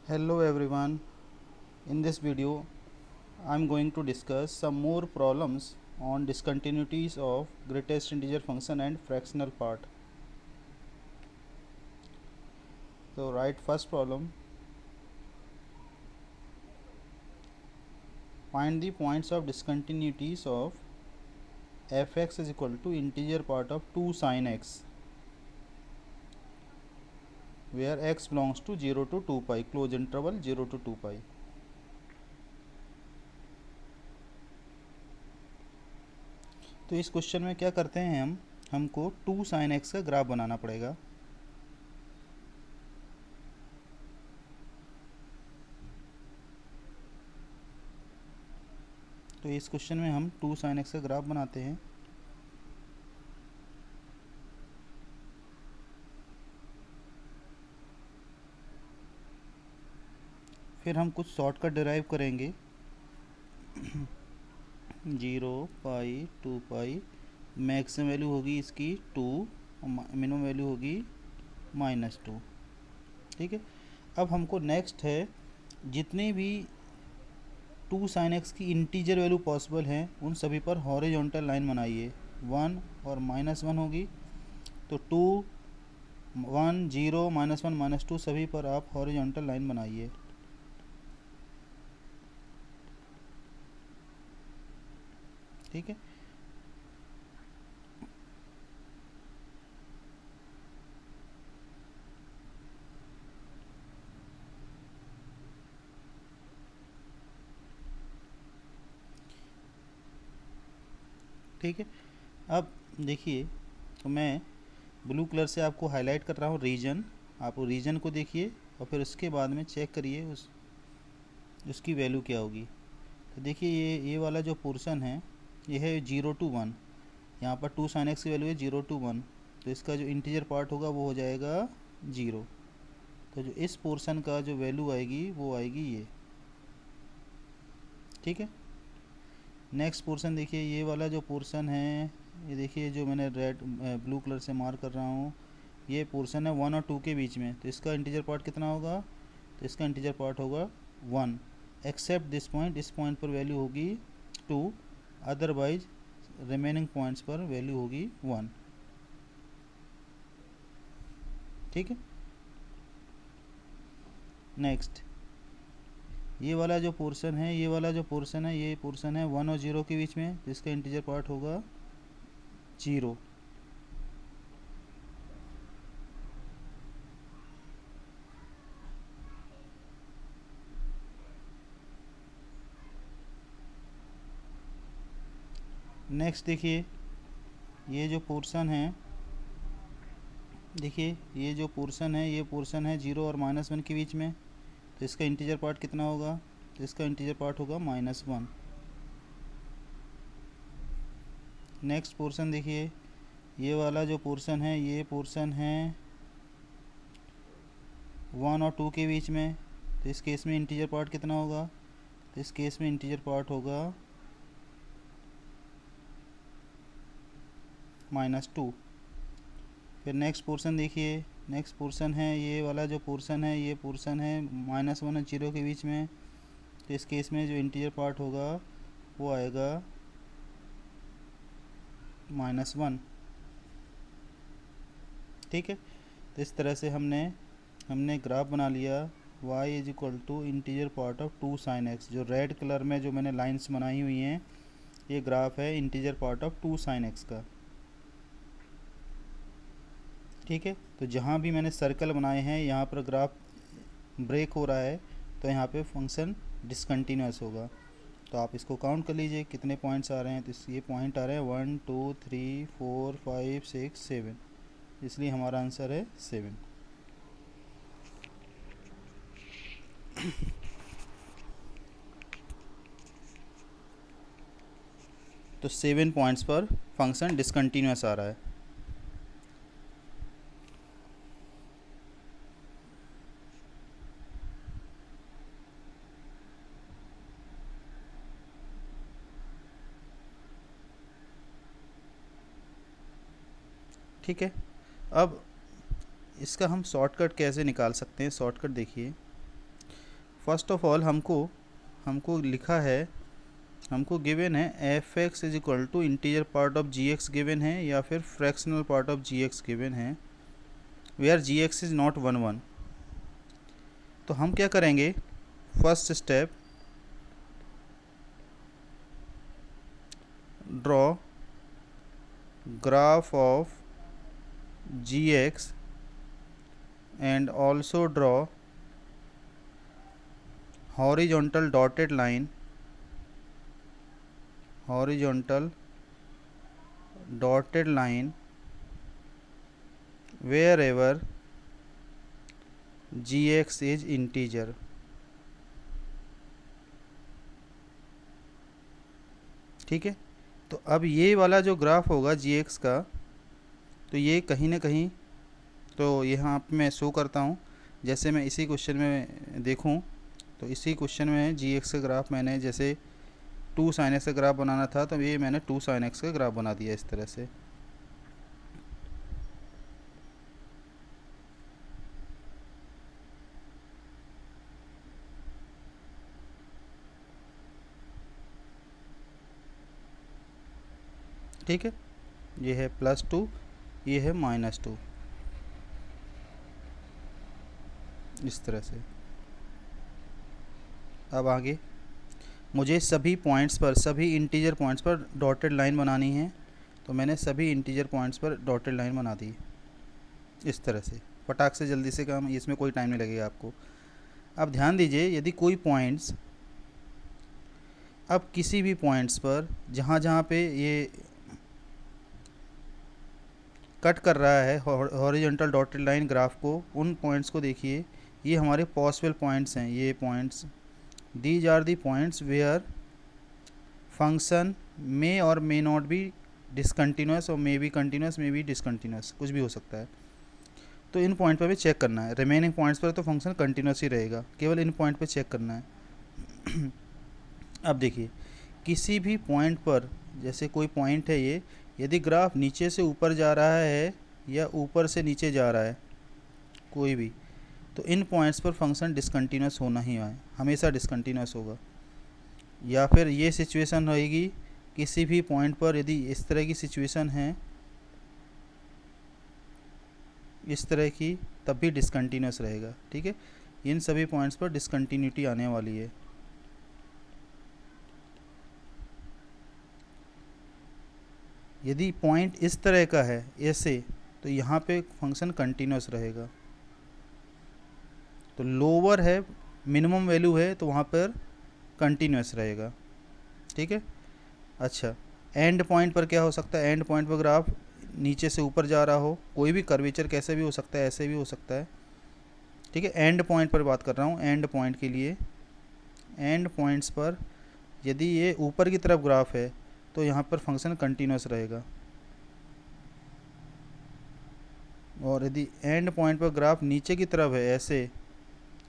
Hello everyone. In this video, I am going to discuss some more problems on discontinuities of greatest integer function and fractional part. So write first problem. Find the points of discontinuities of fx is equal to integer part of 2 sin x, where x belongs to 0 to 2 pi, close interval 0 to 2 pi. तो इस question में क्या करते हैं हमको 2 sin x का graph बनाना पड़ेगा। तो इस क्वेश्चन में हम 2 sin x का ग्राफ बनाते हैं। फिर हम कुछ शॉर्टकट डिराइव करेंगे। 0 पाई 2 पाई, मैक्सिमम वैल्यू होगी इसकी 2, मिनिमम वैल्यू होगी -2। ठीक है। अब हमको नेक्स्ट है, जितने भी 2 sin x की इंटीजर वैल्यू पॉसिबल हैं उन सभी पर हॉरिजॉन्टल लाइन बनाइए। 1 और -1 होगी, तो 2 1 0 -1 -2 सभी पर आप हॉरिजॉन्टल लाइन बनाइए। ठीक है। ठीक है। अब देखिए, तो मैं ब्लू कलर से आपको हाईलाइट कर रहा हूँ रीजन। आप रीजन को देखिए और फिर उसके बाद में चेक करिए उसकी वैल्यू क्या होगी। तो देखिए, ये वाला जो पोर्शन है ये है 0 to 1। यहाँ पर 2 sin x की वैल्यू है 0 to 1, तो इसका जो इंटीजर पार्ट होगा वो हो जाएगा 0। तो जो इस पोर्शन का जो वैल्यू आएगी वो आएगी ये। ठीक है। नेक्स्ट पोर्शन देखिए, ये वाला जो पोर्शन है, ये देखिए जो मैंने ब्लू कलर से मार्क कर रहा हूँ, ये पोर्शन है 1 और 2 के बीच में। तो इसका इंटीजर पार्ट कितना होगा? तो इसका इंटीजर पार्ट होगा 1, एक्सेप्ट दिस पॉइंट। इस पॉइंट पर वैल्यू होगी 2, अदरवाइज रिमेनिंग पॉइंट्स पर वैल्यू होगी 1। ठीक है। नेक्स्ट, ये वाला जो पोर्शन है, ये पोर्शन है 1 और 0 के बीच में, तो इसका इंटीजर पार्ट होगा 0। नेक्स्ट देखिए, ये जो पोर्शन है, देखिए ये जो पोर्शन है, ये पोर्शन है 0 और -1 के बीच में, तो इसका इंटीजर पार्ट कितना होगा? तो इसका इंटीजर पार्ट होगा -1। नेक्स्ट पोर्शन देखिए, ये वाला जो पोर्शन है, ये पोर्शन है 1 और 2 के बीच में, तो इस केस में इंटीजर पार्ट कितना होगा? तो इस केस में इंटीजर पार्ट होगा -2। फिर नेक्स्ट पोर्शन देखिए, नेक्स्ट पोर्शन है ये वाला जो पोर्शन है, ये पोर्शन है -1 और 0 के बीच में, तो इस केस में जो इंटीजर पार्ट होगा वो आएगा -1। ठीक है। तो इस तरह से हमने ग्राफ बना लिया y is equal to integer part of 2 sin x। जो रेड कलर में जो मैंने लाइंस बनाई हुई हैं, ये ग्राफ है integer part of 2 sin x का। ठीक है। तो जहाँ भी मैंने सर्कल बनाए हैं यहाँ पर ग्राफ ब्रेक हो रहा है, तो यहाँ पे फंक्शन डिसकंटिन्यूअस होगा। तो आप इसको काउंट कर लीजिए कितने पॉइंट्स आ रहे हैं। तो ये पॉइंट आ रहे हैं 1 2 3 4 5 6 7, इसलिए हमारा आंसर है 7। तो 7 पॉइंट्स पर फंक्शन डिसकंटिन्यूअस आ रहा है। ठीक है। अब इसका हम शॉर्टकट कैसे निकाल सकते हैं? शॉर्टकट देखिए, फर्स्ट ऑफ ऑल हमको हमको लिखा है, हमको गिवन है F x is equal to integer part of G X given है या फिर fractional part of G X given है, where G X is not 1 1। तो हम क्या करेंगे, first step, draw graph of G X and also draw horizontal dotted line wherever gx is integer। ठीक है, तो अब ये वाला जो ग्राफ होगा gx का, तो ये कहीं ना कहीं, तो यहाँ पे मैं शो करता हूँ। जैसे मैं इसी क्वेश्चन में देखूँ तो इसी क्वेश्चन में जी एक्स का ग्राफ मैंने जैसे 2 sin x का ग्राफ बनाना था, तो ये मैंने 2 sin x का ग्राफ बना दिया इस तरह से। ठीक है, ये है +2, ये है -2, इस तरह से। अब आगे मुझे सभी पॉइंट्स पर, सभी इंटीजर पॉइंट्स पर डॉटेड लाइन बनानी है, तो मैंने सभी इंटीजर पॉइंट्स पर डॉटेड लाइन बना दी इस तरह से। फटाक से जल्दी से काम, इसमें कोई टाइम नहीं लगेगा आपको। अब ध्यान दीजिए, यदि कोई पॉइंट्स, अब किसी भी पॉइंट्स पर जहाँ जहाँ पे ये कट कर रहा है हॉरिजॉन्टल डॉटेड लाइन ग्राफ को, उन पॉइंट्स को देखिए, ये हमारे पॉसिबल पॉइंट्स हैं। ये points, these are the points where function may or may not be discontinuous or may be continuous, may be discontinuous, कुछ भी हो सकता है। तो इन पॉइंट पर भी चेक करना है। रिमेनिंग पॉइंट्स पर तो फंक्शन कंटिन्यूस ही रहेगा, केवल इन पॉइंट पर चेक करना है। अब देखिए, किसी भी पॉइंट पर, जैसे कोई पॉइंट है ये, यदि ग्राफ नीचे से ऊपर जा रहा है या ऊपर से नीचे जा रहा है कोई भी, तो इन पॉइंट्स पर फंक्शन डिसकंटिन्यूस होना ही है, हमेशा डिसकंटिन्यूस होगा। या फिर ये सिचुएशन रहेगी, किसी भी पॉइंट पर यदि इस तरह की सिचुएशन है, इस तरह की, तब भी डिसकंटिन्यूस रहेगा। ठीक है, इन सभी पॉइंट्स पर डिसकंटिन्यूटी आने वाली है। यदि पॉइंट इस तरह का है ऐसे, तो यहाँ पे फंक्शन कंटिन्यूस रहेगा। तो लोअर है, मिनिमम वैल्यू है, तो वहाँ पर कंटिन्यूस रहेगा। ठीक है, अच्छा, एंड पॉइंट पर क्या हो सकता है, एंड पॉइंट पर ग्राफ नीचे से ऊपर जा रहा हो, कोई भी कर्वेचर कैसे भी हो सकता है, ऐसे भी हो सकता है। ठीक है, एंड पॉइंट पर बात कर रहा हूँ, एंड पॉइंट के लिए। एंड पॉइंट्स पर यदि ये ऊपर की तरफ ग्राफ है, तो यहाँ पर फंक्शन कंटिन्यूस रहेगा। और यदि एंड पॉइंट पर ग्राफ नीचे की तरफ है ऐसे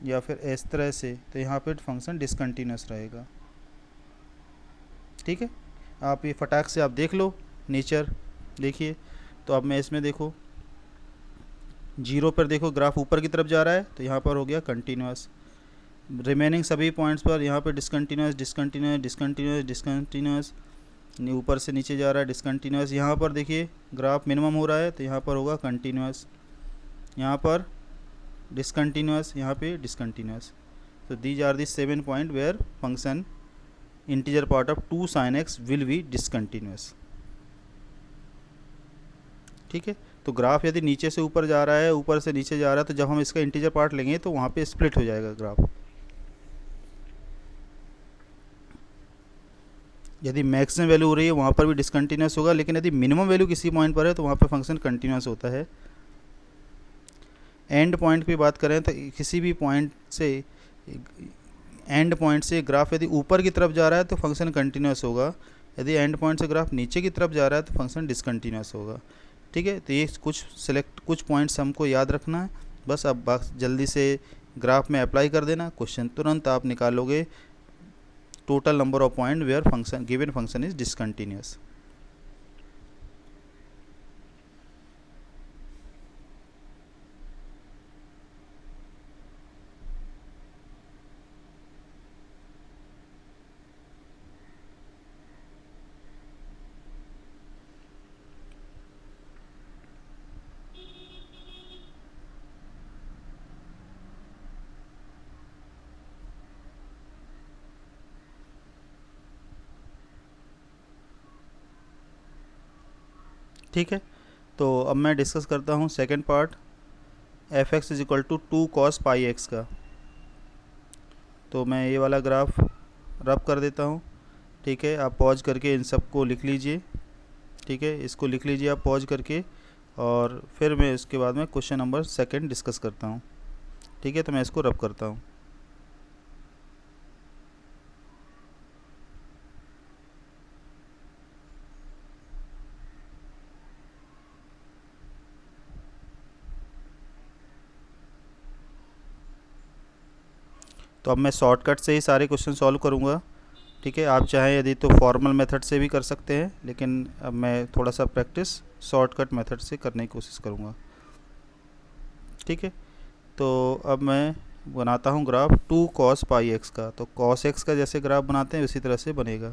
या फिर इस तरह से, तो यहाँ पर फंक्शन डिसकंटिन्यूस रहेगा। ठीक है, आप ये फटाक से आप देख लो नेचर, देखिए। तो अब मैं इसमें देखो, 0 पर देखो ग्राफ ऊपर की तरफ जा रहा है, तो यहाँ पर हो गया कंटिन्यूस। रिमेनिंग सभी पॉइंट्स पर यहाँ पर डिसकंटिन्यूस डिसकंटिन्यूस डिसकंटिन्यूस डिसकंटिन्यूस, ऊपर से नीचे जा रहा है डिसकंटिन्यूस। यहाँ पर देखिए ग्राफ मिनिमम हो रहा है, तो यहाँ पर होगा कंटिन्यूस, यहाँ पर डिसकंटिन्यूस, यहाँ पे डिसकंटिन्यूस। तो these are the 7 point where function integer part of 2 sin x will be discontinuous. ठीक है, तो ग्राफ यदि नीचे से ऊपर जा रहा है, ऊपर से नीचे जा रहा है, तो जब हम इसका इंटीजर पार्ट लेंगे तो वहाँ पे स्प्लिट हो जाएगा ग्राफ। यदि मैक्सिमम वैल्यू हो रही है वहाँ पर भी डिसकंटिन्यूस होगा, लेकिन यदि मिनिमम वैल्यू किसी पॉइंट पर है तो वहाँ पर फंक्शन कंटिन्यूस होता है। एंड पॉइंट की बात करें तो किसी भी पॉइंट से, एंड पॉइंट से ग्राफ यदि ऊपर की तरफ जा रहा है तो फंक्शन कंटिन्यूस होगा, यदि एंड पॉइंट से ग्राफ नीचे की तरफ जा रहा है तो फंक्शन डिसकंटिन्यूस होगा। ठीक है, तो ये कुछ पॉइंट्स हमको याद रखना है बस। अब जल्दी से ग्राफ में अप्लाई कर देना, क्वेश्चन तुरंत आप निकालोगे। Total number of point where function given function is discontinuous. ठीक है, तो अब मैं डिस्कस करता हूँ second part, f x is equal to 2 cos π x का। तो मैं ये वाला ग्राफ रब कर देता हूँ। ठीक है, आप पॉज करके इन सब को लिख लीजिए। ठीक है, इसको लिख लीजिए आप पॉज करके, और फिर मैं इसके बाद में क्वेश्चन नंबर सेकंड डिस्कस करता हूँ। ठीक है, तो मैं इसको रब करता हूँ। तो अब मैं शॉर्टकट से ही सारे क्वेश्चन सॉल्व करूँगा। ठीक है, आप चाहें यदि तो फॉर्मल मेथड से भी कर सकते हैं, लेकिन अब मैं थोड़ा सा प्रैक्टिस शॉर्टकट मेथड से करने की कोशिश करूँगा। ठीक है, तो अब मैं बनाता हूँ ग्राफ 2 cos π x का। तो cos x का जैसे ग्राफ बनाते हैं उसी तरह से बनेगा।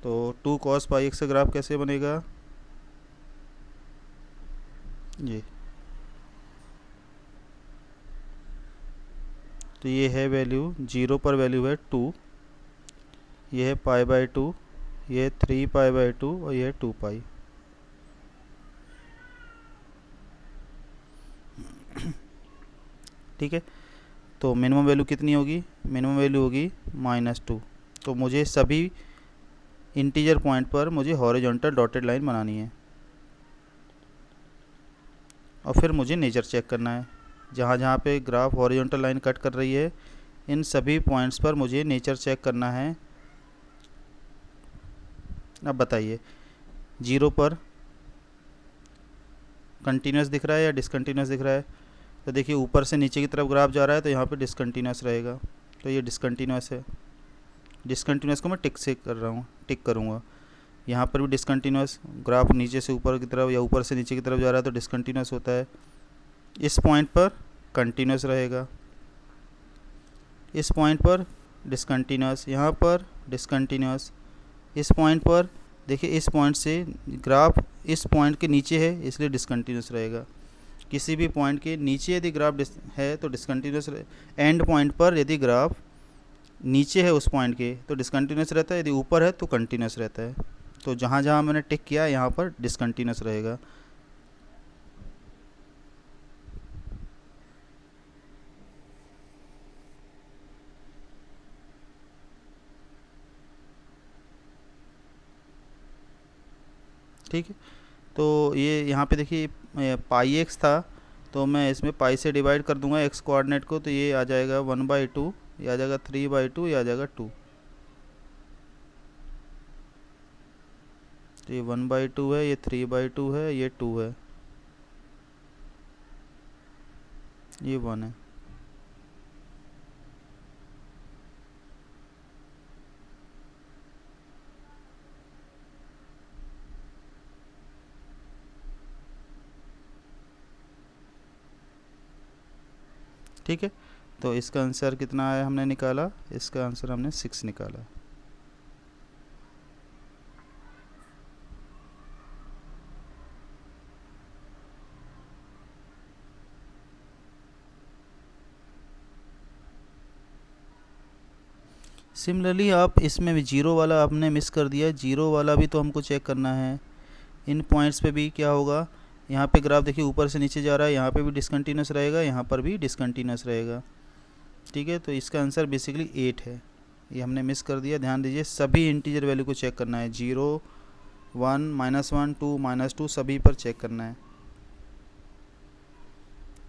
तो 2 cos π x का ग्राफ कैसे बनेगा, ये तो ये है वैल्यू 0 पर वैल्यू है 2, ये है π/2, ये है 3π/2 और ये है 2π। ठीक है, तो मिनिमम वैल्यू कितनी होगी, मिनिमम वैल्यू होगी -2। तो मुझे सभी इंटीजर पॉइंट पर मुझे हॉरिजॉन्टल डॉटेड लाइन बनानी है, और फिर मुझे नेचर चेक करना है। जहाँ जहाँ पे ग्राफ हॉरिजॉन्टल लाइन कट कर रही है, इन सभी पॉइंट्स पर मुझे नेचर चेक करना है। अब बताइए, 0 पर कंटिन्यूस दिख रहा है या डिसकंटिन्यूस दिख रहा है? तो देखिए ऊपर से नीचे की तरफ ग्राफ जा रहा है, तो यहाँ पे डिसकंटिन्यूस रहेगा, तो ये डिसकंटिन्यूस है। डिसकंटिन्यूस को मैं टिक से कर रहा हूँ, टिक करूँगा। यहाँ पर भी डिसकंटिन्यूस, ग्राफ नीचे से ऊपर की तरफ या ऊपर से नीचे की तरफ जा रहा है तो डिसकंटिन्यूस होता है। इस पॉइंट पर कंटिन्यूस रहेगा, इस पॉइंट पर डिसकंटिन्यूस, यहाँ पर डिसकंटिन्यूस, इस पॉइंट पर देखिए, इस पॉइंट से ग्राफ इस पॉइंट के नीचे है इसलिए डिसकंटिन्यूस रहेगा। किसी भी पॉइंट के नीचे यदि ग्राफ है तो डिसकंटिन्यूस, एंड पॉइंट पर यदि ग्राफ नीचे है उस पॉइंट के तो डिसकंटिन्यूस रहता है, यदि ऊपर है तो कंटिन्यूस रहता है। तो जहाँ जहाँ मैंने टिक किया यहाँ पर डिसकंटिन्यूस रहेगा। ठीक है, तो ये यहाँ पे देखिए π x था, तो मैं इसमें पाई से डिवाइड कर दूंगा x कोऑर्डिनेट को, तो ये आ जाएगा 1/2, ये आ जाएगा 3/2, ये आ जाएगा 2। तो ये 1/2 है, ये 3/2 है, ये 2 है, ये 1 है। ठीक है, तो इसका आंसर कितना है हमने निकाला, इसका आंसर हमने 6 निकाला। सिमिलरली आप इसमें भी जीरो वाला आपने मिस कर दिया, जीरो वाला भी तो हमको चेक करना है। इन पॉइंट्स पे भी क्या होगा, यहाँ पे ग्राफ देखिए ऊपर से नीचे जा रहा है, यहाँ पे भी डिसकंटिन्यूस रहेगा, यहाँ पर भी डिसकंटिन्यूस रहेगा। ठीक है, तो इसका आंसर बेसिकली 8 है, ये हमने मिस कर दिया। ध्यान दीजिए सभी इंटीजर वैल्यू को चेक करना है, 0, 1, -1, 2, -2 सभी पर चेक करना है।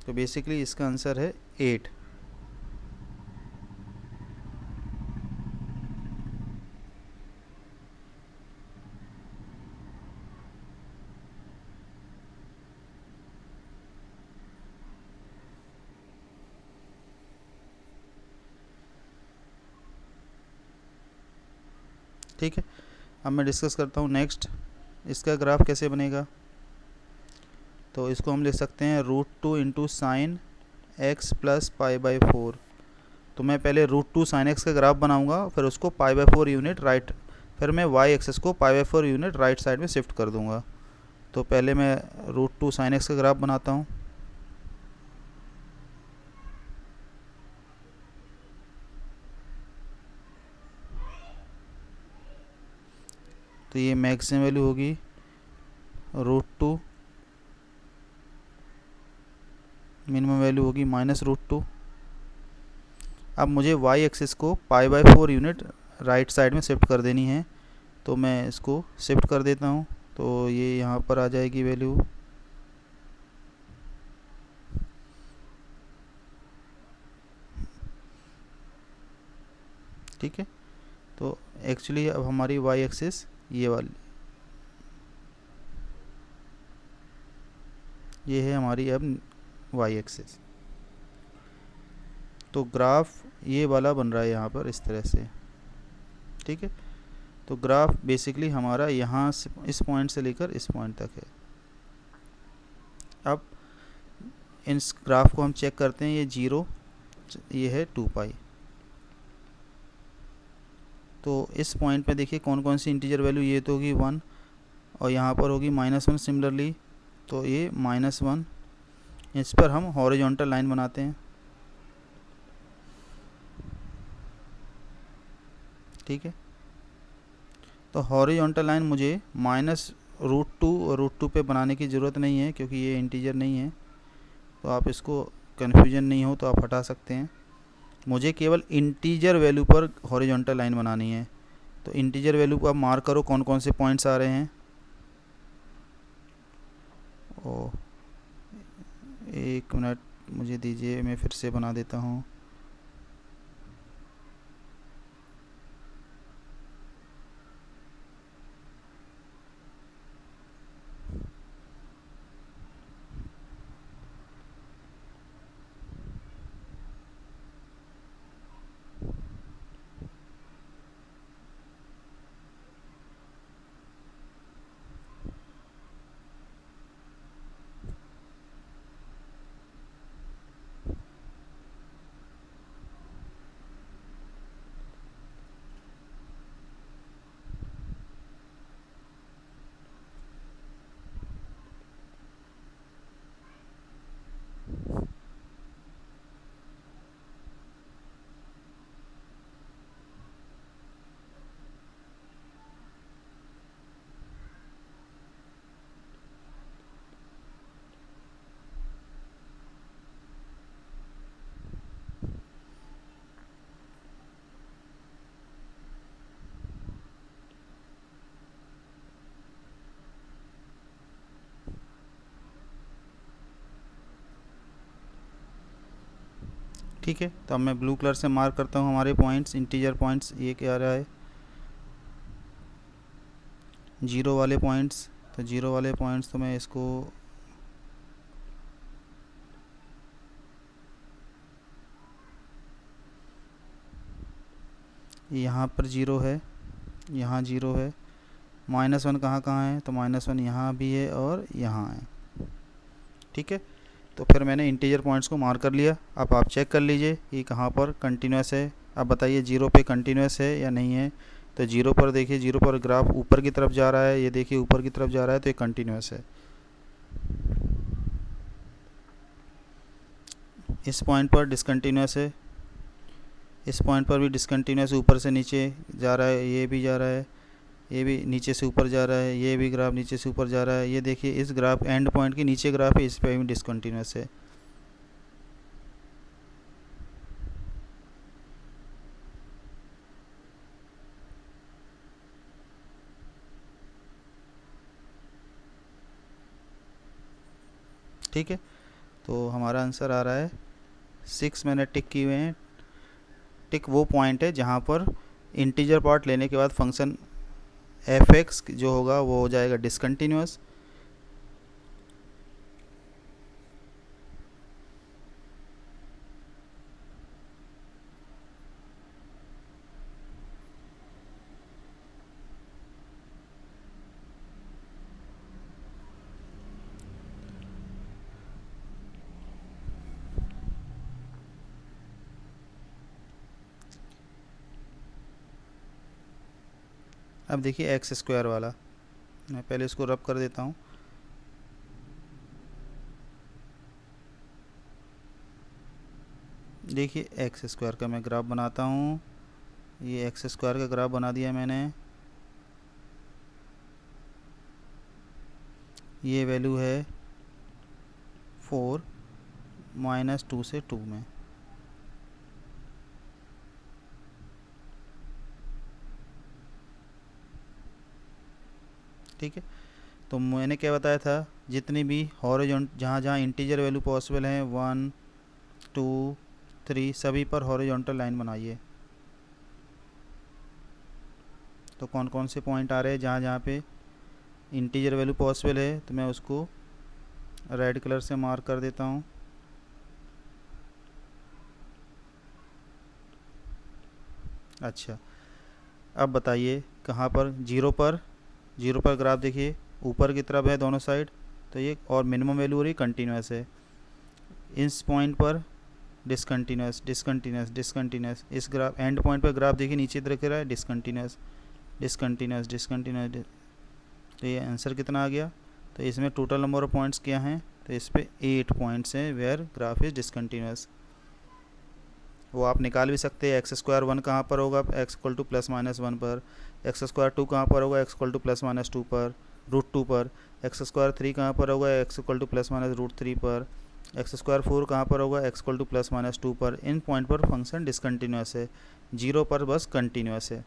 तो बेसिकली इसका आंसर है 8। ठीक है, अब मैं डिस्कस करता हूँ नेक्स्ट, इसका ग्राफ कैसे बनेगा। तो इसको हम लिख सकते हैं √2 इंटू साइन एक्स प्लस π/4। तो मैं पहले √2 साइन एक्स का ग्राफ बनाऊंगा, फिर उसको π/4 यूनिट राइट, फिर मैं y एक्सेस को π/4 यूनिट राइट साइड में शिफ्ट कर दूंगा। तो पहले मैं √2 साइन एक्स का ग्राफ बनाता हूँ। तो ये मैक्सिमम वैल्यू होगी √2, मिनिमम वैल्यू होगी -√2। अब मुझे वाई एक्सिस को π/4 यूनिट राइट साइड में शिफ्ट कर देनी है, तो मैं इसको शिफ्ट कर देता हूँ, तो ये यहाँ पर आ जाएगी वैल्यू। ठीक है, तो एक्चुअली अब हमारी वाई एक्सिस ये वाली, ये है हमारी अब वाई एक्सिस। तो ग्राफ ये वाला बन रहा है यहाँ पर इस तरह से। ठीक है, तो ग्राफ बेसिकली हमारा यहाँ से इस पॉइंट से लेकर इस पॉइंट तक है। अब इस ग्राफ को हम चेक करते हैं, ये 0, ये है 2π। तो इस पॉइंट पे देखिए कौन कौन सी इंटीजर वैल्यू, ये तो होगी 1 और यहाँ पर होगी -1 सिमिलरली, तो ये -1। इस पर हम हॉरिजॉन्टल लाइन बनाते हैं। ठीक है, तो हॉरिजॉन्टल लाइन मुझे -√2 और √2 पे बनाने की ज़रूरत नहीं है, क्योंकि ये इंटीजर नहीं है, तो आप इसको कन्फ्यूजन नहीं हो तो आप हटा सकते हैं। मुझे केवल इंटीजर वैल्यू पर हॉरिजॉन्टल लाइन बनानी है। तो इंटीजर वैल्यू को आप मार्क करो कौन कौन से पॉइंट्स आ रहे हैं। ओ, एक मिनट मुझे दीजिए, मैं फिर से बना देता हूँ। ठीक है, तो अब मैं ब्लू कलर से मार्क करता हूँ हमारे पॉइंट्स, इंटीजर पॉइंट्स। ये क्या रहा है, 0 वाले पॉइंट्स। तो 0 वाले पॉइंट्स तो मैं इसको यहाँ पर 0 है, यहाँ 0 है। -1 कहाँ कहाँ है, तो -1 यहाँ भी है और यहाँ है। ठीक है, तो फिर मैंने इंटीजर पॉइंट्स को मार्क कर लिया। अब आप चेक कर लीजिए कि कहाँ पर कंटिन्यूस है। अब बताइए 0 पे कंटिन्यूस है या नहीं है। तो 0 पर देखिए, 0 पर ग्राफ ऊपर की तरफ जा रहा है, ये देखिए ऊपर की तरफ जा रहा है, तो ये कंटिन्यूस है। इस पॉइंट पर डिसकंटिन्यूस है, इस पॉइंट पर भी डिसकंटिन्यूस, ऊपर से नीचे जा रहा है, ये भी जा रहा है, ये भी नीचे से ऊपर जा रहा है, ये भी ग्राफ नीचे से ऊपर जा रहा है। ये देखिए इस ग्राफ एंड पॉइंट के नीचे ग्राफ है, इस पर भी डिसकंटिन्यूस है। ठीक है, तो हमारा आंसर आ रहा है 6 मैंने टिक किए हुए हैं। टिक वो पॉइंट है जहाँ पर इंटीजर पार्ट लेने के बाद फंक्शन f(x) जो होगा वो हो जाएगा डिसकंटिन्यूस। अब देखिए x² वाला, मैं पहले इसको रब कर देता हूँ। देखिए x² का मैं ग्राफ बनाता हूँ। ये x² का ग्राफ बना दिया मैंने। ये वैल्यू है 4 -2 से 2 में। ठीक है, तो मैंने क्या बताया था, जितनी भी हॉरिजॉन्टल जहाँ जहाँ इंटीजर वैल्यू पॉसिबल हैं 1 2 3 सभी पर हॉरिजॉन्टल लाइन बनाइए। तो कौन कौन से पॉइंट आ रहे हैं जहाँ जहाँ पे इंटीजर वैल्यू पॉसिबल है, तो मैं उसको रेड कलर से मार्क कर देता हूँ। अच्छा, अब बताइए कहाँ पर, जीरो पर ग्राफ देखिए ऊपर की तरफ है दोनों साइड, तो ये और मिनिमम वैल्यू हो रही कंटिन्यूस है। इस पॉइंट पर डिसकंटिन्यूस डिसकंटिन्यूस डिसकंटिन्यूस, इस ग्राफ एंड पॉइंट पर ग्राफ देखिए नीचे दिख रहा है डिसकंटिन्यूस डिसकंटिन्यूस डिसकंटिन्यूस। तो ये आंसर कितना आ गया, तो इसमें टोटल नंबर ऑफ पॉइंट्स क्या हैं, तो इस पर 8 पॉइंट्स हैं वेयर ग्राफ इज डिसकंटिन्यूस। वो आप निकाल भी सकते हैं। x² 1 कहाँ पर होगा, x = ±1 पर। x² 2 कहाँ पर होगा, x = ±2 पर √2 पर। x² 3 कहाँ पर होगा, x = ±√3 पर। x² 4 कहाँ पर होगा, x = ±2 पर। इन पॉइंट पर फंक्शन डिसकंटिन्यूस है, 0 पर बस कंटिन्यूस है।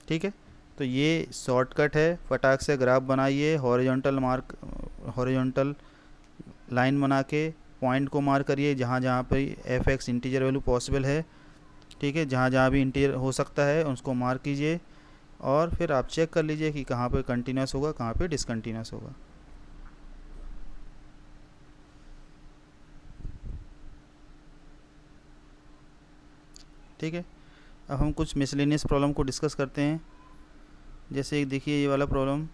ठीक है, तो ये शॉर्टकट है, फटाक से ग्राफ बनाइए, हॉरिजॉन्टल लाइन बना के पॉइंट को मार्क करिए जहाँ जहाँ पे f(x) इंटीजर वैल्यू पॉसिबल है। ठीक है, जहाँ जहाँ भी इंटीजर हो सकता है उसको मार्क कीजिए, और फिर आप चेक कर लीजिए कि कहाँ पे कंटिन्यूस होगा, कहाँ पे डिसकंटिन्यूस होगा। ठीक है, अब हम कुछ मिसलेनियस प्रॉब्लम को डिस्कस करते हैं। जैसे देखिए ये वाला प्रॉब्लम,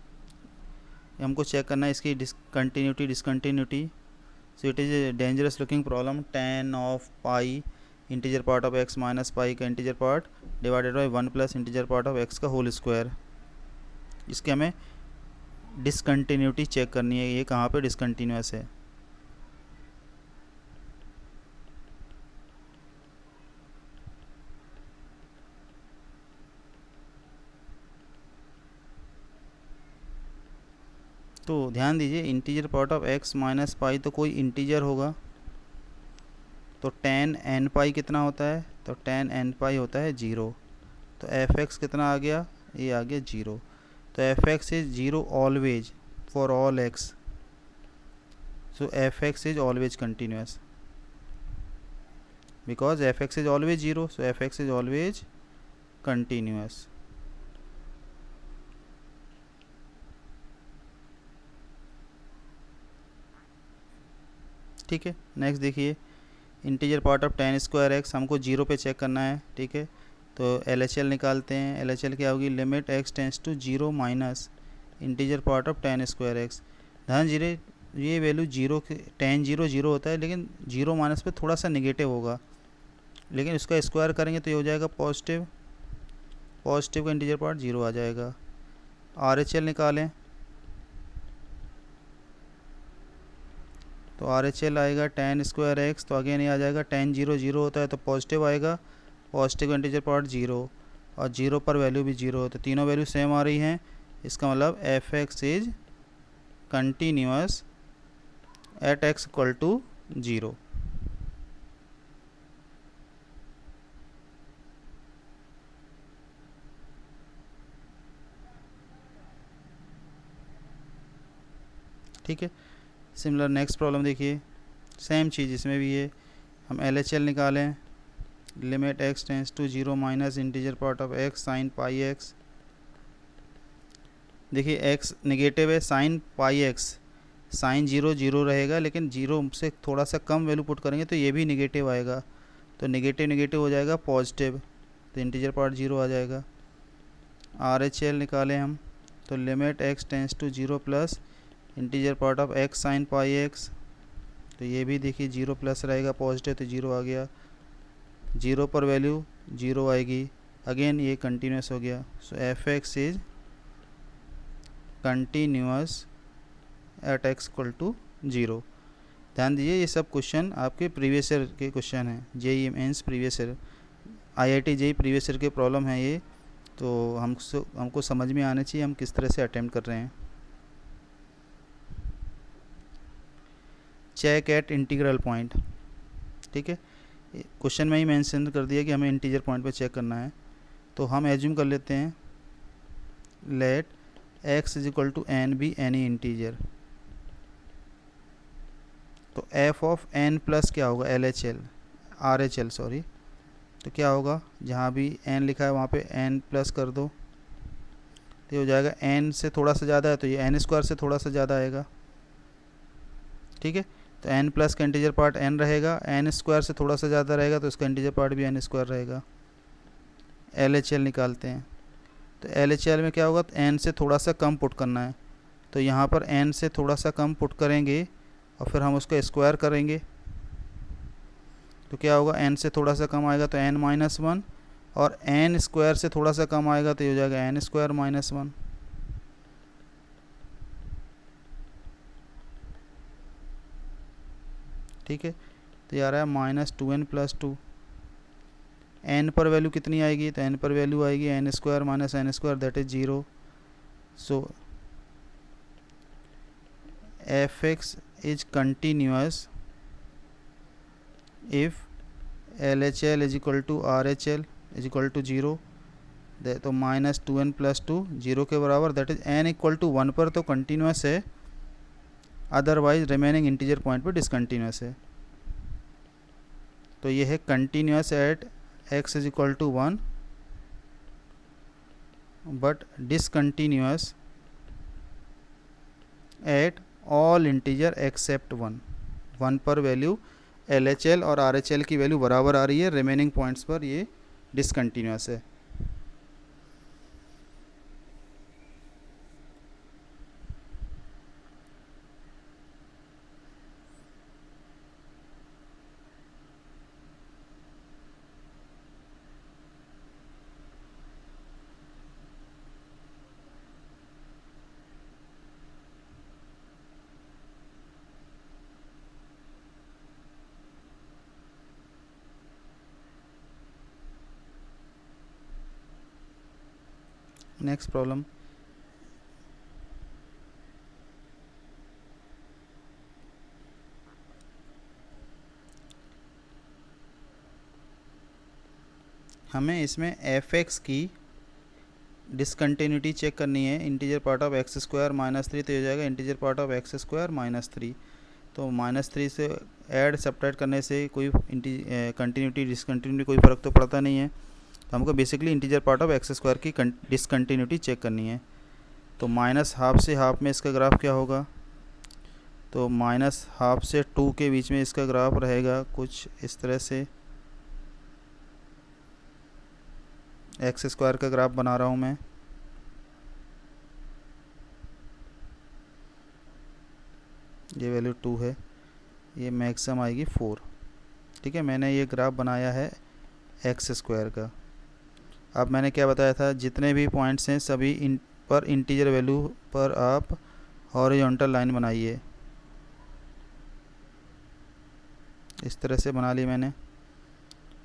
हमको चेक करना है इसकी discontinuity. So it is a dangerous looking problem. tan of pi integer part of x minus pi का integer part divided by 1 plus integer part of x का होल स्क्वायर। इसके हमें डिसकंटिन्यूटी चेक करनी है, ये कहाँ पे डिसकंटिन्यूस है। तो ध्यान दीजिए, integer part of x minus पाई तो कोई इंटीजर होगा, तो tan n पाई कितना होता है, तो tan n पाई होता है 0। तो f(x) कितना आ गया, ये आ गया 0। तो f(x) is 0 always for all x। So f(x) is always continuous because f(x) is always 0, so f(x) is always continuous. ठीक है, नेक्स्ट देखिए, integer part of tan² x हमको 0 पे चेक करना है। ठीक है, तो LHL निकालते हैं। LHL क्या होगी, limit x tends to 0 minus integer part of tan² x। ध्यान दीजिए ये वैल्यू 0 के tan 0 होता है, लेकिन 0 माइनस पे थोड़ा सा निगेटिव होगा, लेकिन इसका स्क्वायर करेंगे तो ये हो जाएगा पॉजिटिव का इंटीजर पार्ट 0 आ जाएगा। RHL निकालें, तो RHL आएगा tan² x, तो अगेन ये आ जाएगा tan 0 होता है तो पॉजिटिव आएगा, पॉजिटिव इंटीजर पार्ट 0 और 0 पर वैल्यू भी 0, तो तीनों वैल्यू सेम आ रही हैं। इसका मतलब f(x) is continuous at x = 0। ठीक है, सिमिलर नेक्स्ट प्रॉब्लम देखिए, सेम चीज़ इसमें भी है। हम LHL निकालें, limit x tends to 0 minus integer part of x sine pi x। देखिए x नेगेटिव है, साइन पाई x, साइन 0 रहेगा, लेकिन 0 से थोड़ा सा कम वैल्यू पुट करेंगे तो ये भी नेगेटिव आएगा, तो नेगेटिव हो जाएगा पॉजिटिव, तो इंटीजर पार्ट 0 आ जाएगा। RHL निकालें हम, तो limit x tends to 0 plus integer part of x sine pi x, तो ये भी देखिए 0 प्लस रहेगा, पॉजिटिव तो 0 आ गया, 0 पर वैल्यू 0 आएगी, अगेन ये कंटिन्यूस हो गया। So f(x) is continuous at x = 0। ध्यान दीजिए ये सब क्वेश्चन आपके प्रीवियस ईयर के क्वेश्चन हैं, JEE mains previous year, IIT JEE previous year के प्रॉब्लम है ये, तो हमको समझ में आना चाहिए हम किस तरह से अटेम्प्ट कर रहे हैं। Check at integral point. ठीक है, क्वेश्चन में ही मेंशन कर दिया कि हमें इंटीजर पॉइंट पे चेक करना है। तो हम एज्यूम कर लेते हैं let x is equal to n be any integer. तो f ऑफ n प्लस क्या होगा, L H L R H L sorry. तो क्या होगा, जहाँ भी n लिखा है वहाँ पे n प्लस कर दो, तो ये हो जाएगा n से थोड़ा सा ज़्यादा है तो ये n स्क्वायर से थोड़ा सा ज़्यादा आएगा। ठीक है, तो n प्लस का इंटीजर पार्ट n रहेगा, n स्क्वायर से थोड़ा सा ज़्यादा रहेगा तो इसका इंटीजर पार्ट भी n स्क्वायर रहेगा। एल एच एल निकालते हैं, तो एल एच एल में क्या होगा, तो n से थोड़ा सा कम पुट करना है, तो यहाँ पर n से थोड़ा सा कम पुट करेंगे और फिर हम उसको स्क्वायर करेंगे। तो क्या होगा, n से थोड़ा सा कम आएगा तो n माइनस वन, और n स्क्वायर से थोड़ा सा कम आएगा तो ये हो जाएगा n स्क्वायर माइनस वन। ठीक है, तो ये आ रहा है minus two n plus two. n पर वैल्यू कितनी आएगी, तो n पर वैल्यू आएगी n square minus n square that is 0। So f x is continuous if L H L is equal to R H L is equal to 0। तो minus two n plus two 0 के बराबर, that is n equal to 1 पर तो continuous है, otherwise remaining integer point पर discontinuous है। तो ये है continuous at x is equal to 1 but discontinuous at all integer except 1 पर वैल्यू एल एच एल और आर एच एल की वैल्यू बराबर आ रही है, रिमेनिंग पॉइंट्स पर ये डिसकंटिन्यूअस है। नेक्स्ट प्रॉब्लम, हमें इसमें एफ एक्स की डिसकंटिन्यूटी चेक करनी है। Integer part of x square minus three, तो हो जाएगा integer part of x square minus three. तो माइनस थ्री से ऐड सब्ट्रैक्ट करने से कोई कंटिन्यूटी डिसकंटिन्यूटी कोई फ़र्क तो पड़ता नहीं है। तो हमको basically integer part of x square की डिसकंटिन्यूटी चेक करनी है। तो माइनस हाफ से हाफ में इसका ग्राफ क्या होगा, तो माइनस हाफ से 2 के बीच में इसका ग्राफ रहेगा कुछ इस तरह से। एक्स स्क्वायर का ग्राफ बना रहा हूँ मैं। ये वैल्यू 2 है, ये मैक्सिमम आएगी 4। ठीक है, मैंने ये ग्राफ बनाया है एक्स स्क्वायर का। अब मैंने क्या बताया था, जितने भी पॉइंट्स हैं सभी पर इंटीजर वैल्यू पर आप हॉरिजॉन्टल लाइन बनाइए। इस तरह से बना ली मैंने।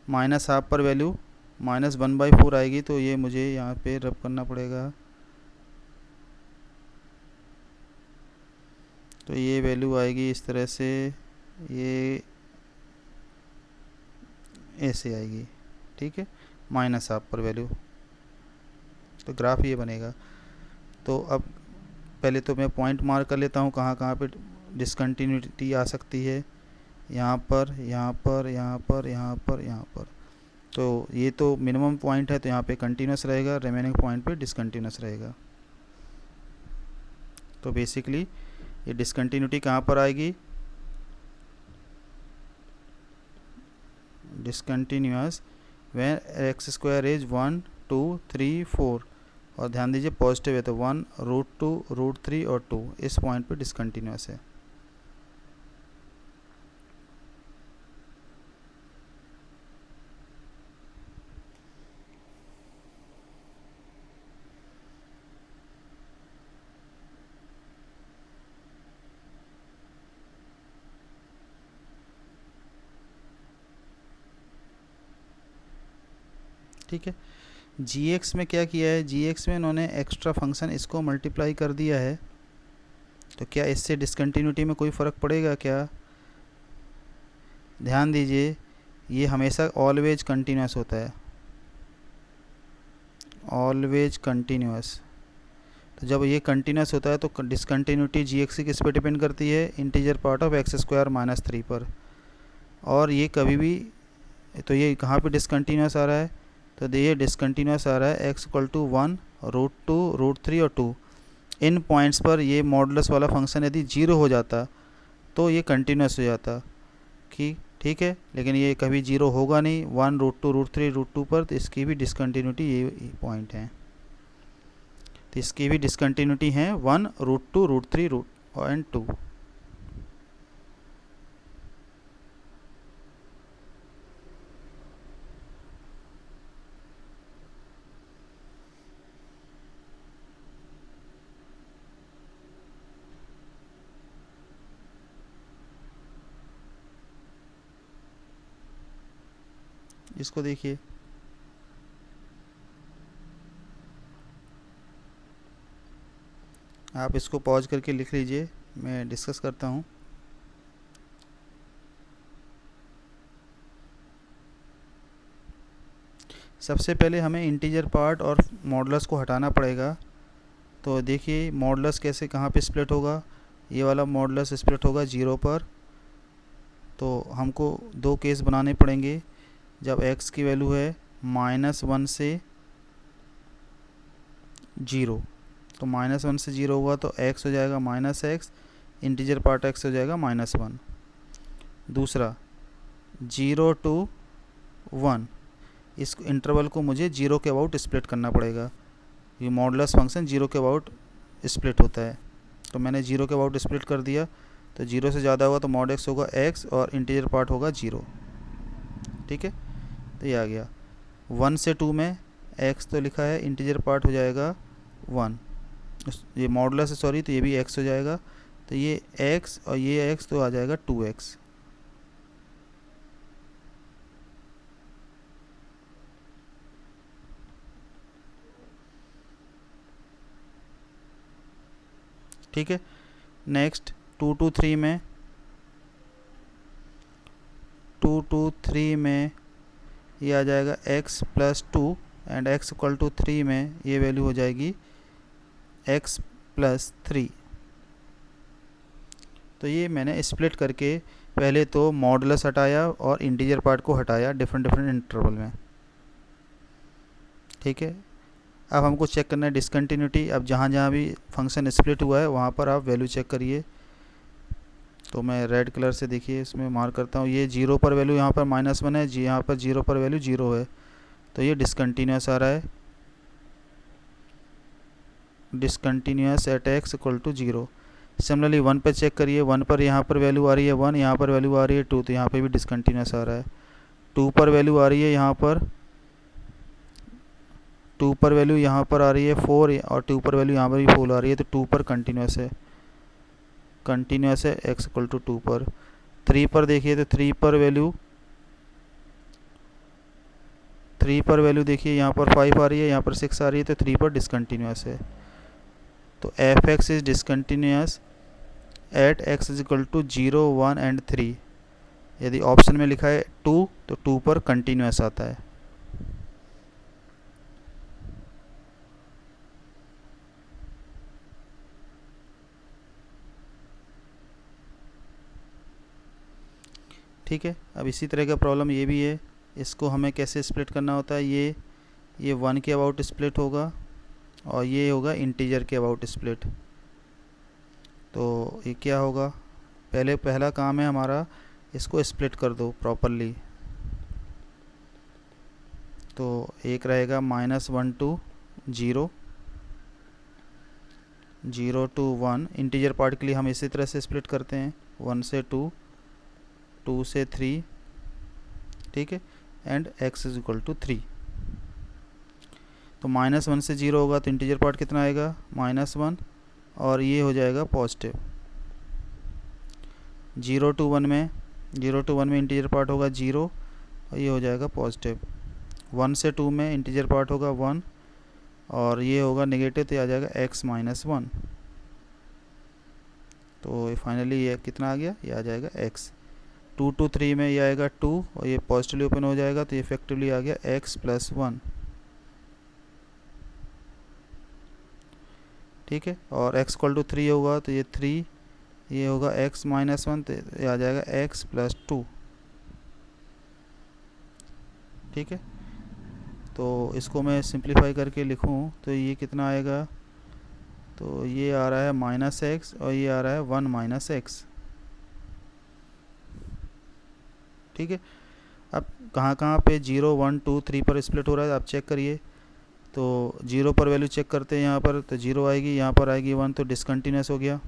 माइनस हाफ पर वैल्यू माइनस 1/4 आएगी, तो ये मुझे यहाँ पे रब करना पड़ेगा। तो ये वैल्यू आएगी इस तरह से, ये ऐसे आएगी। ठीक है, माइनस हाफ पर वैल्यू, तो ग्राफ ये बनेगा। तो अब पहले तो मैं पॉइंट मार्क कर लेता हूँ कहाँ कहाँ पे डिसकंटिन्यूटी आ सकती है। यहाँ पर, यहाँ पर, यहाँ पर, यहाँ पर, यहाँ पर। तो ये तो मिनिमम पॉइंट है, तो यहाँ पे कंटिन्यूस रहेगा, रिमेनिंग पॉइंट पे डिसकंटिन्यूस रहेगा। तो बेसिकली ये डिसकंटिन्यूटी कहाँ पर आएगी, discontinuous when x square is 1 2 3 4, और ध्यान दीजिए पॉजिटिव है तो 1 √2 √3 और 2 इस पॉइंट पे डिसकंटिन्यूअस है। ठीक है, gx में क्या किया है, gx में इन्होंने एक्स्ट्रा फंक्शन इसको मल्टीप्लाई कर दिया है। तो क्या इससे डिसकंटिन्यूटी में कोई फ़र्क पड़ेगा क्या, ध्यान दीजिए ये हमेशा ऑलवेज कंटिन्यूस होता है, ऑलवेज कंटिन्यूस। तो जब ये कंटिन्यूस होता है तो डिसकंटिन्यूटी जी एक्स किस पे डिपेंड करती है, integer part of x square minus 3 पर। और ये कभी भी, तो ये कहाँ पे डिसकंटिन्यूस आ रहा है, तो ये डिसकंटिन्यूस आ रहा है एक्स इक्वल टू 1 √2 √3 और 2 इन पॉइंट्स पर। ये मॉडुलस वाला फंक्शन यदि 0 हो जाता तो ये कंटिन्यूस हो जाता कि ठीक है, लेकिन ये कभी 0 होगा नहीं 1 √2 √3 √2 पर, तो इसकी भी डिसकंटिन्यूटी ये पॉइंट है। तो इसकी भी डिसकंटिन्यूटी है 1 √2 √3 एंड 2। इसको देखिए, आप इसको पॉज करके लिख लीजिए, मैं डिस्कस करता हूँ। सबसे पहले हमें इंटीजर पार्ट और मॉडुलस को हटाना पड़ेगा। तो देखिए मॉडुलस कैसे कहाँ पे स्प्लिट होगा, ये वाला मॉडुलस स्प्लिट होगा 0 पर। तो हमको दो केस बनाने पड़ेंगे, जब x की वैल्यू है -1 से 0, तो -1 से 0 होगा तो x हो जाएगा -x, इंटीजर पार्ट x हो जाएगा -1। दूसरा 0 to 1, इस इंटरवल को मुझे 0 के अबाउट स्प्लिट करना पड़ेगा। ये मॉडुलस फंक्शन 0 के अबाउट स्प्लिट होता है, तो मैंने 0 के अबाउट स्प्लिट कर दिया। तो 0 से ज़्यादा होगा तो मॉड x होगा x और इंटीजर पार्ट होगा 0। ठीक है, तो ये आ गया। 1 से 2 में x तो लिखा है, इंटीजर पार्ट हो जाएगा 1, ये मॉडुलस है सॉरी, तो ये भी x हो जाएगा। तो ये x और ये x तो आ जाएगा 2x। ठीक है, नेक्स्ट 2 to 3 में, 2 to 3 में ये आ जाएगा x + 2 एंड x = 3 में ये वैल्यू हो जाएगी x + 3। तो ये मैंने स्प्लिट करके पहले तो मॉडुलस हटाया और इंटीजर पार्ट को हटाया डिफरेंट इंटरवल में। ठीक है, अब हमको चेक करना है डिसकंटिन्यूटी। अब जहाँ जहाँ भी फंक्शन स्प्लिट हुआ है वहाँ पर आप वैल्यू चेक करिए। तो मैं रेड कलर से देखिए इसमें मार्क करता हूँ, ये 0 पर वैल्यू यहाँ पर -1 है जी, यहाँ पर 0 पर वैल्यू 0 है, तो ये डिसकंटिन्यूस आ रहा है, डिसकंटिन्यूस एट x = 0। सिमिलरली 1 पर चेक करिए, 1 पर यहाँ पर वैल्यू आ रही है 1, यहाँ पर वैल्यू आ रही है 2, तो यहाँ पे भी डिसकंटिन्यूस आ रहा है। 2 पर वैल्यू आ रही है यहाँ पर, 2 पर वैल्यू यहाँ पर आ रही है 4 और 2 पर वैल्यू यहाँ पर भी 4 आ रही है, तो 2 पर कंटिन्यूस है, x = 2 पर। 3 पर देखिए तो 3 पर वैल्यू देखिए यहाँ पर 5 आ रही है, यहाँ पर 6 आ रही है, तो 3 पर डिसकंटिन्यूस है। तो f(x) is discontinuous at x = 0 1 and 3। यदि ऑप्शन में लिखा है 2 तो 2 पर कंटिन्यूस आता है। ठीक है, अब इसी तरह का प्रॉब्लम ये भी है, इसको हमें कैसे स्प्लिट करना होता है। ये 1 के अबाउट स्प्लिट होगा और ये होगा इंटीजर के अबाउट स्प्लिट। तो ये क्या होगा, पहला काम है हमारा, इसको स्प्लिट कर दो प्रॉपरली। तो एक रहेगा -1 to 0, 0 to 1। इंटीजर पार्ट के लिए हम इसी तरह से स्प्लिट करते हैं, 1 से 2, 2 से 3। ठीक है, एंड x = 3। तो -1 से 0 होगा तो इंटीजर पार्ट कितना आएगा -1, और ये हो जाएगा पॉजिटिव। 0 to 1 में इंटीजर पार्ट होगा 0 और ये हो जाएगा पॉजिटिव। 1 से 2 में इंटीजर पार्ट होगा 1 और ये होगा नेगेटिव, तो ये आ जाएगा x - 1। तो फाइनली ये कितना आ गया, ये आ जाएगा x। 2 to 3 में ये आएगा 2 और ये पॉजिटिवली ओपन हो जाएगा, तो ये इफेक्टिवली आ गया x+1। ठीक है, और x=3 होगा तो ये 3, ये होगा x-1, तो ये आ जाएगा x+2। ठीक है, तो इसको मैं सिंप्लीफाई करके लिखूं तो ये कितना आएगा, तो ये आ रहा है -x और ये आ रहा है 1 - x। ठीक है, अब कहाँ कहाँ पे 0, 1, 2, 3 पर स्प्लिट हो रहा है आप चेक करिए। तो 0 पर वैल्यू चेक करते हैं यहाँ पर, तो 0 आएगी, यहाँ पर आएगी 1, तो डिसकंटिन्यूस हो गया।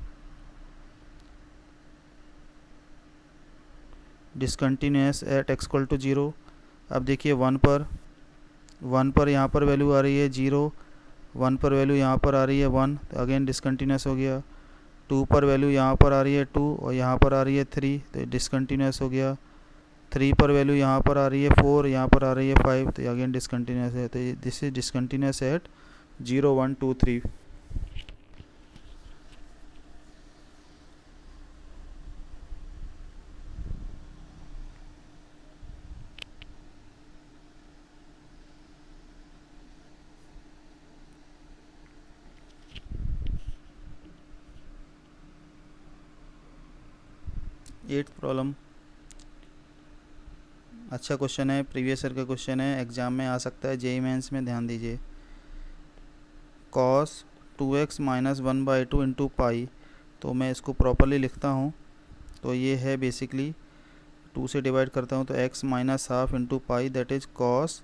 Discontinuous at x=0। अब देखिए 1 पर यहाँ पर वैल्यू आ रही है 0, 1 पर वैल्यू यहाँ पर आ रही है 1, तो अगेन डिसकंटिन्यूस हो गया। 2 पर वैल्यू यहाँ पर आ रही है 2 और यहाँ पर आ रही है 3, तो डिसकंटिन्यूस हो गया। 3 पर वैल्यू यहाँ पर आ रही है 4, यहाँ पर आ रही है 5, तो अगेन डिसकंटिन्यूस है। तो this is discontinuous at 0, 1, 2, 3। Eighth problem, अच्छा क्वेश्चन है, प्रीवियस ईयर का क्वेश्चन है, एग्जाम में आ सकता है, जेईई मेंस में, ध्यान दीजिए। cos 2x - 1/2 इंटू पाई, तो मैं इसको प्रॉपरली लिखता हूँ। तो ये है बेसिकली 2 से डिवाइड करता हूँ तो x -1/2 into pi, that is cos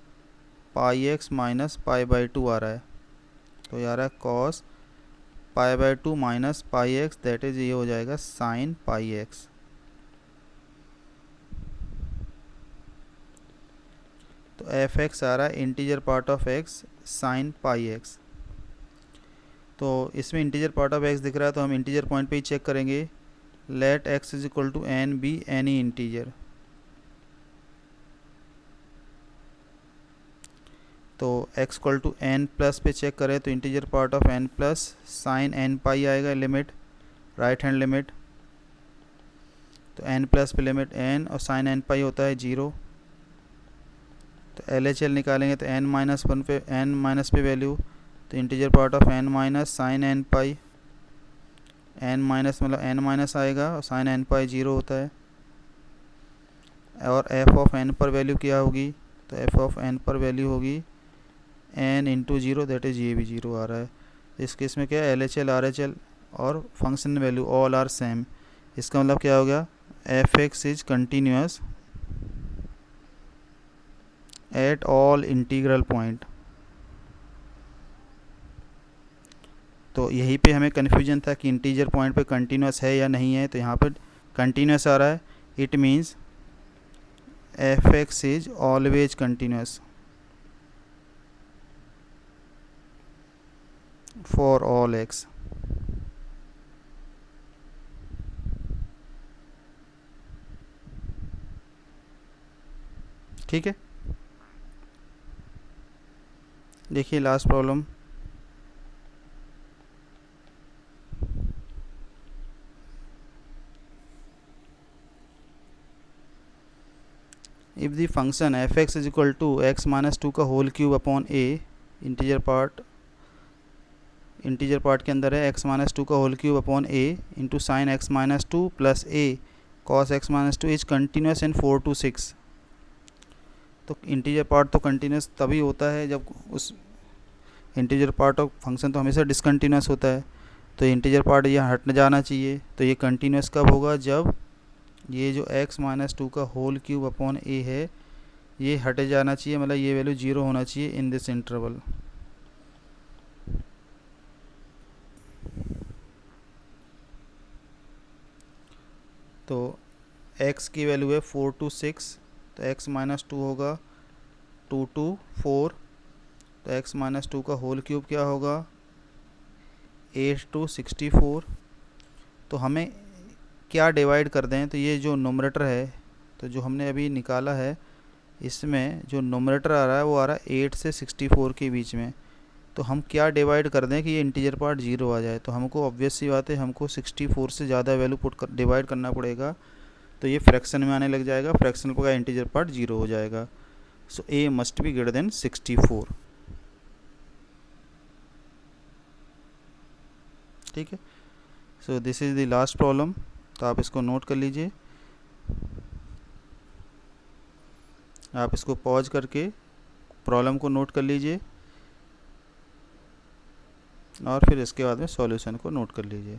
πx - π/2 आ रहा है। तो ये आ रहा है cos π/2 - πx, दैट इज ये हो जाएगा sin πx। तो f(x) आ रहा है integer part of x sin πx। तो इसमें इंटीजर पार्ट ऑफ x दिख रहा है, तो हम इंटीजर पॉइंट पे ही चेक करेंगे। Let x = n be any integer. तो x = n+ पे चेक करें तो integer part of n+ sin n π आएगा, लिमिट राइट हैंड लिमिट। तो n+ पे लिमिट n और sin n π होता है 0। तो LHL निकालेंगे तो n-1 पे n- पे वैल्यू, तो integer part of n- sin n π, n- मतलब n- आएगा और sin n π 0 होता है। और f ऑफ n पर वैल्यू क्या होगी, तो f ऑफ n पर वैल्यू होगी n × 0, दैट इज ये भी 0 आ रहा है। इस केस में क्या है, LHL RHL और function value all are same. इसका मतलब क्या हो गया, f(x) is continuous at all integral point. तो यहीं पे हमें कन्फ्यूजन था कि इंटीजर पॉइंट पे कंटिन्यूस है या नहीं है, तो यहाँ पर कंटिन्यूस आ रहा है, it means f(x) is always continuous for all x। ठीक है, देखिए last problem. If the function f(x) = x - 2 का whole cube upon a, integer part के अंदर है x - 2 का whole cube upon a into sine x - 2 plus a cos x - 2 is continuous in 4 to 6। तो integer part तो continuous तभी होता है जब उस इंटीजर पार्ट ऑफ फंक्शन तो हमेशा डिसकंटिन्यूस होता है। तो इंटीजर पार्ट ये हट जाना चाहिए। तो ये कंटिन्यूस कब होगा, जब ये जो x - 2 का होल क्यूब अपॉन a है ये हट जाना चाहिए, मतलब ये वैल्यू 0 होना चाहिए इन दिस इंटरवल। तो x की वैल्यू है 4 to 6, तो x - 2 होगा 2 to 4, तो x - 2 का होल क्यूब क्या होगा 8 to 64। तो हमें क्या डिवाइड कर दें, तो ये जो नोमरेटर है, तो जो हमने अभी निकाला है इसमें जो नोमरेटर आ रहा है वो आ रहा है 8 से 64 के बीच में। तो हम क्या डिवाइड कर दें कि ये इंटीजर पार्ट 0 आ जाए, तो हमको ऑब्वियस सी बात है हमको 64 से ज़्यादा वैल्यू डिवाइड करना पड़ेगा। तो ये फ्रैक्शन में आने लग जाएगा, फ्रैक्शन का इंटीजर पार्ट 0 हो जाएगा। सो a must be greater than 64। ठीक है, so this is the last problem. तो आप इसको नोट कर लीजिए, आप इसको पॉज करके प्रॉब्लम को नोट कर लीजिए और फिर इसके बाद में सॉल्यूशन को नोट कर लीजिए।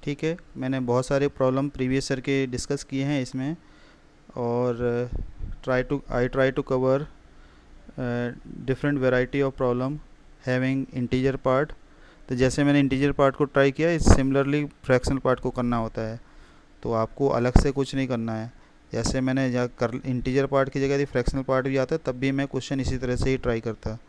ठीक है, मैंने बहुत सारे प्रॉब्लम प्रीवियस ईयर के डिस्कस किए हैं इसमें, और I try to cover different variety of problem having integer part. तो जैसे मैंने इंटीजर पार्ट को ट्राई किया, इस सिमिलरली फ्रैक्शनल पार्ट को करना होता है। तो आपको अलग से कुछ नहीं करना है, जैसे मैंने इंटीजर पार्ट की जगह यदि फ्रैक्शनल पार्ट भी आता है तब भी मैं क्वेश्चन इसी तरह से ही ट्राई करता।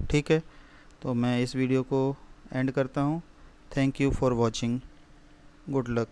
ठीक है, तो मैं इस वीडियो को एंड करता हूँ। Thank you for watching, good luck.